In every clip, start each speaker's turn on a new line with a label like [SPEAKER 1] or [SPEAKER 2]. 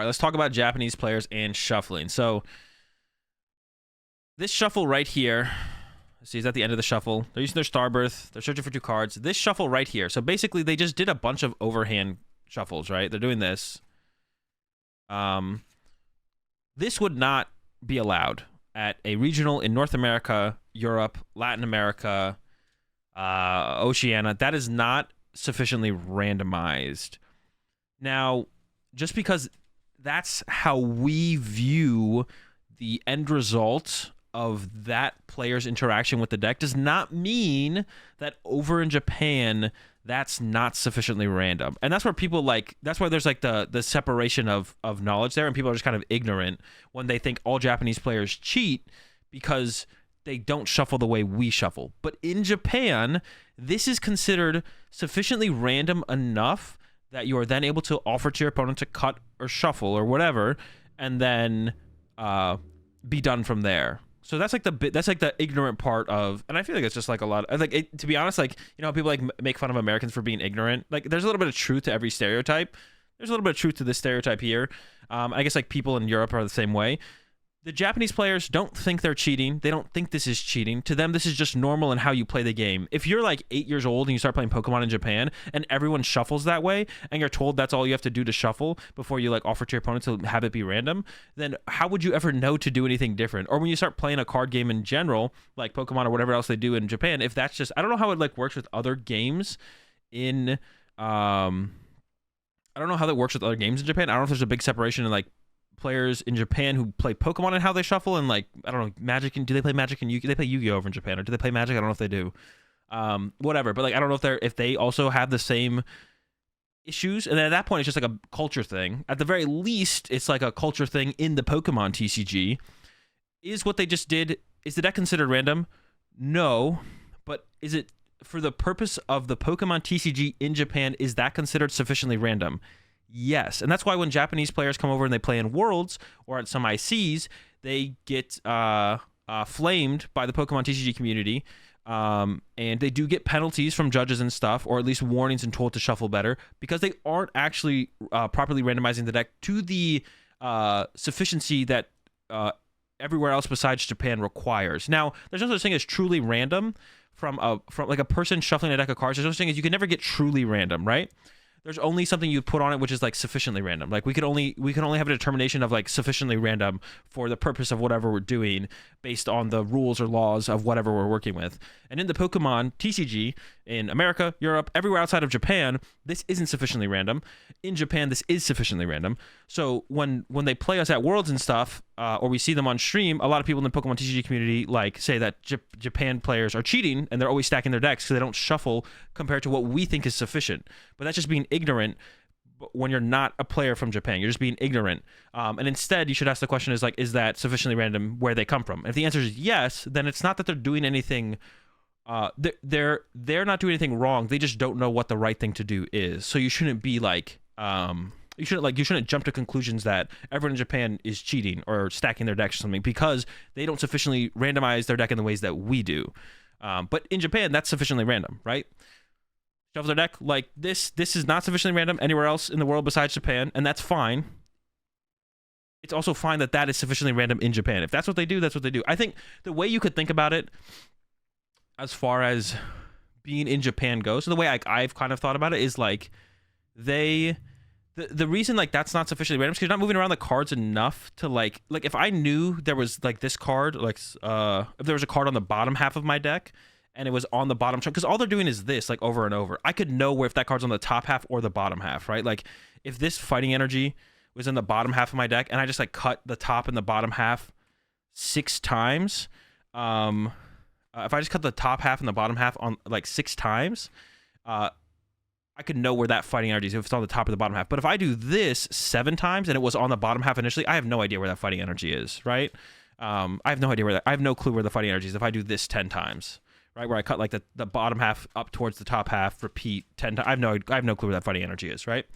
[SPEAKER 1] right, let's talk about Japanese players and shuffling. So this shuffle right here, see, is at the end of the shuffle. They're using their Starbirth. They're searching for 2 cards. This shuffle right here. So basically, they just did a bunch of overhand shuffles, right? They're doing this. This would not be allowed at a regional in North America, Europe, Latin America, Oceania. That is not sufficiently randomized. Now, just because that's how we view the end result of that player's interaction with the deck does not mean that over in Japan that's not sufficiently random. And that's where people that's why there's like the separation of knowledge there, and people are just kind of ignorant when they think all Japanese players cheat because they don't shuffle the way we shuffle. But in Japan, this is considered sufficiently random enough that you are then able to offer to your opponent to cut or shuffle or whatever, and then be done from there. So that's like the ignorant part of, and I feel like it's just like a lot of, like to be honest, like, you know, people like make fun of Americans for being ignorant. Like there's a little bit of truth to every stereotype. There's a little bit of truth to this stereotype here. I guess like people in Europe are the same way. The Japanese players don't think they're cheating. They don't think this is cheating. To them, this is just normal in how you play the game. If you're like 8 years old and you start playing Pokemon in Japan and everyone shuffles that way and you're told that's all you have to do to shuffle before you like offer to your opponent to have it be random, then how would you ever know to do anything different? Or when you start playing a card game in general, like Pokemon or whatever else they do in Japan, if that's just, I don't know how it like works with other games in, I don't know how that works with other games in Japan. I don't know if there's a big separation in like players in Japan who play Pokemon and how they shuffle, and like, I don't know, Magic, and do they play Magic and Yu-Gi-Oh? They play Yu-Gi-Oh over in Japan, or do they play Magic? I don't know if they do. Whatever, but like, I don't know if they also have the same issues. And then at that point, it's just like a culture thing. At the very least, it's like a culture thing in the Pokemon TCG. Is what they just did, is the deck considered random? No, but is it, for the purpose of the Pokemon TCG in Japan, is that considered sufficiently random? Yes, and that's why when Japanese players come over and they play in Worlds or at some ICs, they get flamed by the Pokemon TCG community, and they do get penalties from judges and stuff, or at least warnings and told to shuffle better, because they aren't actually properly randomizing the deck to the sufficiency that everywhere else besides Japan requires. Now, there's no such thing as truly random from like a person shuffling a deck of cards. There's no such thing as you can never get truly random, right? There's only something you put on it which is like sufficiently random. Like we can only have a determination of like sufficiently random for the purpose of whatever we're doing based on the rules or laws of whatever we're working with. And in the Pokemon TCG in America, Europe, everywhere outside of Japan, this isn't sufficiently random. In Japan, this is sufficiently random. So when they play us at Worlds and stuff, or we see them on stream, a lot of people in the Pokemon TCG community like say that Japan players are cheating and they're always stacking their decks because they don't shuffle compared to what we think is sufficient. But that's just being ignorant when you're not a player from Japan. You're just being ignorant. And instead, you should ask the question is that sufficiently random where they come from? And if the answer is yes, then it's not that they're doing anything. They're not doing anything wrong. They just don't know what the right thing to do is. So you shouldn't be like, you shouldn't jump to conclusions that everyone in Japan is cheating or stacking their decks or something because they don't sufficiently randomize their deck in the ways that we do. But in Japan, that's sufficiently random, right? Shuffle their deck like this. This is not sufficiently random anywhere else in the world besides Japan, and that's fine. It's also fine that is sufficiently random in Japan. If that's what they do, that's what they do. I think the way you could think about it as far as being in Japan goes, so the way I've kind of thought about it is like the reason like that's not sufficiently random is because you're not moving around the cards enough to like if I knew there was like this card, like if there was a card on the bottom half of my deck and it was on the bottom chunk, because all they're doing is this like over and over, I could know where if that card's on the top half or the bottom half, right? Like if this fighting energy was in the bottom half of my deck and I just like cut the top and the bottom half 6 times, if I just cut the top half and the bottom half on like 6 times, I could know where that fighting energy is if it's on the top or the bottom half. But if I do this 7 times and it was on the bottom half initially, I have no idea where that fighting energy is, right? I have no idea I have no clue where the fighting energy is if I do this 10 times, right? Where I cut like the bottom half up towards the top half, repeat 10 times. I have no clue where that fighting energy is, right?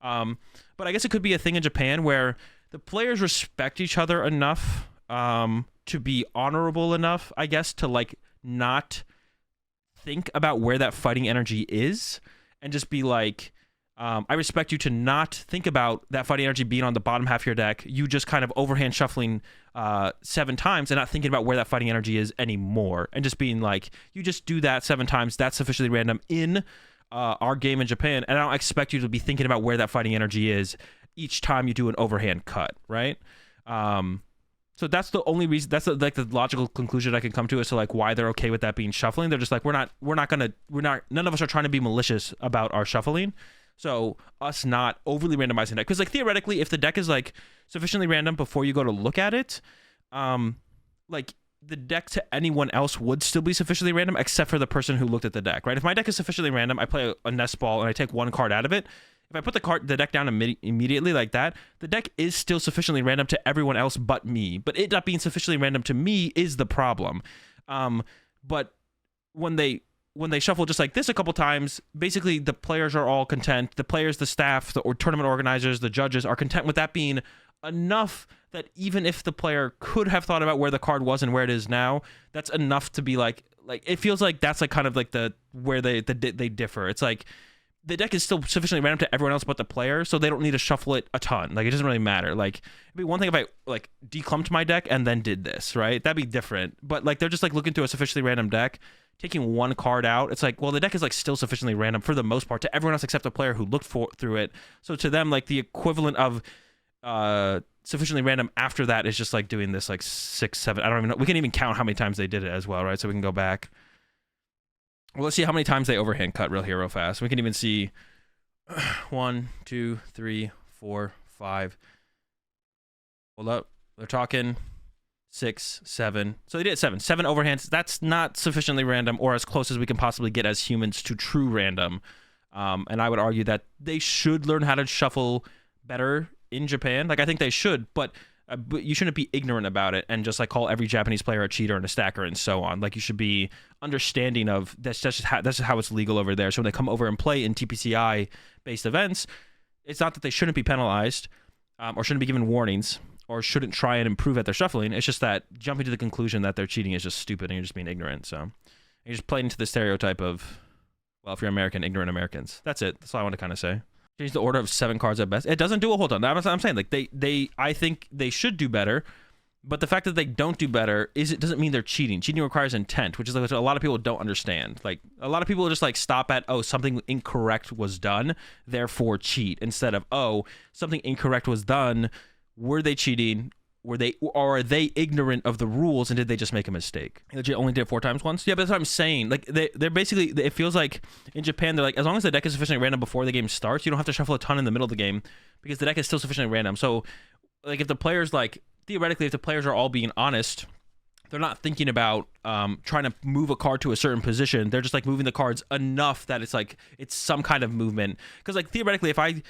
[SPEAKER 1] But I guess it could be a thing in Japan where the players respect each other enough to be honorable enough, I guess, to like not think about where that fighting energy is and just be like, I respect you to not think about that fighting energy being on the bottom half of your deck. You just kind of overhand shuffling 7 times and not thinking about where that fighting energy is anymore, and just being like, you just do that 7 times. That's sufficiently random in our game in Japan, and I don't expect you to be thinking about where that fighting energy is each time you do an overhand cut, right? So that's the only reason. That's like the logical conclusion I can come to as to like why they're okay with that being shuffling. They're just like, none of us are trying to be malicious about our shuffling. So us not overly randomizing that, because like theoretically, if the deck is like sufficiently random before you go to look at it, like the deck to anyone else would still be sufficiently random, except for the person who looked at the deck, right? If my deck is sufficiently random, I play a nest ball and I take 1 card out of it. If I put the deck down immediately like that, the deck is still sufficiently random to everyone else but me. But it not being sufficiently random to me is the problem. But when they shuffle just like this a couple times, basically the players are all content. The players, the staff, the tournament organizers, the judges are content with that being enough that even if the player could have thought about where the card was and where it is now, that's enough to be like it feels like that's like kind of like where they differ. It's like the deck is still sufficiently random to everyone else but the player, so they don't need to shuffle it a ton. Like, it doesn't really matter. Like, it'd be one thing if I like declumped my deck and then did this, right? That'd be different. But like, they're just like looking through a sufficiently random deck, taking 1 card out. It's like, well, the deck is like still sufficiently random for the most part to everyone else except the player who looked through it. So to them, like the equivalent of sufficiently random after that is just like doing this like 6, 7. I don't even know. We can even count how many times they did it as well, right? So we can go back. Well, let's see how many times they overhand cut real fast. We can even see 1, 2, 3, 4, 5. Hold up. They're talking 6, 7. So they did 7 overhands. That's not sufficiently random, or as close as we can possibly get as humans to true random. And I would argue that they should learn how to shuffle better in Japan. Like, I think they should, but you shouldn't be ignorant about it and just like call every Japanese player a cheater and a stacker and so on. Like, you should be understanding of that's just how it's legal over there. So when they come over and play in TPCI based events, it's not that they shouldn't be penalized or shouldn't be given warnings or shouldn't try and improve at their shuffling. It's just that jumping to the conclusion that they're cheating is just stupid and you're just being ignorant. So you're just playing into the stereotype of, well, if you're American, ignorant Americans. That's it. That's all I want to kind of say. Change the order of 7 cards at best. It doesn't do a whole ton. That's what I'm saying. Like, I think they should do better, but the fact that they don't do better doesn't mean they're cheating. Cheating requires intent, which is like what a lot of people don't understand. Like, a lot of people just like stop at, oh, something incorrect was done, therefore cheat, instead of, oh, something incorrect was done, were they cheating? Are they ignorant of the rules, and did they just make a mistake? They only did it 4 times once? Yeah, but that's what I'm saying. Like, they're basically, it feels like in Japan, they're like, as long as the deck is sufficiently random before the game starts, you don't have to shuffle a ton in the middle of the game because the deck is still sufficiently random. So, like, if the players, like, theoretically, if the players are all being honest, they're not thinking about trying to move a card to a certain position. They're just, like, moving the cards enough that it's, like, it's some kind of movement. Because, like, theoretically, if I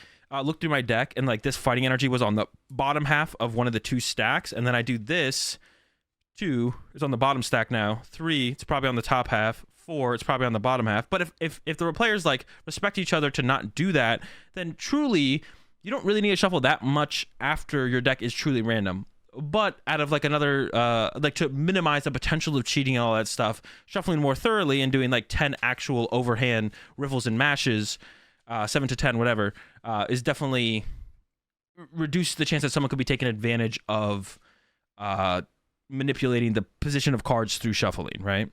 [SPEAKER 1] look through my deck and like this fighting energy was on the bottom half of one of the 2 stacks, and then I do this, 2 is on the bottom stack now, 3 it's probably on the top half, 4 it's probably on the bottom half. But if the players like respect each other to not do that, then truly you don't really need to shuffle that much after your deck is truly random. But out of like another like to minimize the potential of cheating and all that stuff, shuffling more thoroughly and doing like 10 actual overhand riffles and mashes, 7 to 10, whatever, is definitely reduce the chance that someone could be taking advantage of manipulating the position of cards through shuffling, right?